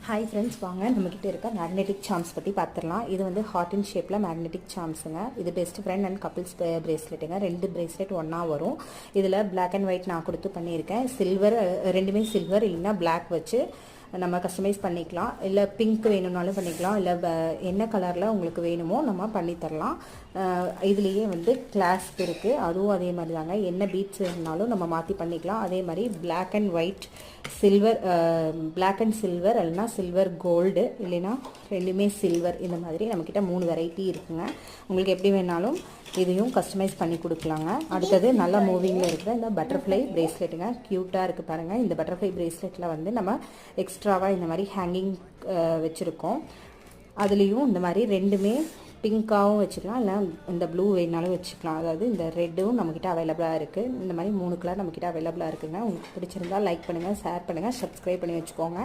Hi friends, வாங்க நம்மக்கிட்ட இருக்க மேக்னெட்டிக் சார்ம்ஸ் பற்றி பார்த்துடலாம். இது வந்து ஹார்ட் இன் ஷேப்பில் மேக்னெட்டிக் சார்ம்ஸுங்க. இது பெஸ்ட் ஃப்ரெண்ட் அண்ட் கப்பிள்ஸ் பிரேஸ்லெட்டுங்க. 2 பிரேஸ்லெட் ஒன்றா வரும். இதில் பிளாக் அண்ட் ஒயிட் நான் கொடுத்து பண்ணியிருக்கேன். சில்வர், ரெண்டுமே சில்வர் இல்லைன்னா பிளாக் வச்சு நம்ம கஸ்டமைஸ் பண்ணிக்கலாம். இல்லை பிங்க் வேணும்னாலும் பண்ணிக்கலாம். இல்லை என்ன கலரில் உங்களுக்கு வேணுமோ நம்ம பண்ணித்தரலாம். இதுலேயே வந்து கிளாஸ்ப் இருக்குது, அதுவும் அதே மாதிரி தாங்க. என்ன பீட்ஸ் வேணுனாலும் நம்ம மாற்றி பண்ணிக்கலாம். அதே மாதிரி black and white, silver, black and silver இல்லைனா சில்வர் கோல்டு, இல்லைன்னா ரெண்டுமே சில்வர், இந்த மாதிரி நம்மக்கிட்ட 3 வெரைட்டி இருக்குங்க. உங்களுக்கு எப்படி வேணாலும் இதையும் கஸ்டமைஸ் பண்ணி கொடுக்கலாங்க. அடுத்தது நல்லா மூவிங்கில் இருக்கிற இந்த பட்டர்ஃப்ளை பிரேஸ்லெட்டுங்க. க்யூட்டாக இருக்குது பாருங்கள். இந்த பட்டர்ஃப்ளை பிரேஸ்லெட்டில் வந்து நம்ம எக்ஸ்ட்ராவாக இந்த மாதிரி ஹேங்கிங் வச்சுருக்கோம். அதுலேயும் இந்த மாதிரி ரெண்டுமே பிங்க்காகவும் வச்சுக்கலாம், இல்லை இந்த ப்ளூ வேணாலும் வச்சுக்கலாம். அதாவது இந்த ரெட்டும் நம்மக்கிட்ட அவைலபிளாக இருக்குது. இந்த மாதிரி 3 கலர் நம்மக்கிட்ட அவைலபிளாக இருக்குதுங்க. உங்களுக்கு பிடிச்சிருந்தால் லைக் பண்ணுங்கள், ஷேர் பண்ணுங்கள், சப்ஸ்கிரைப் பண்ணி வச்சுக்கோங்க.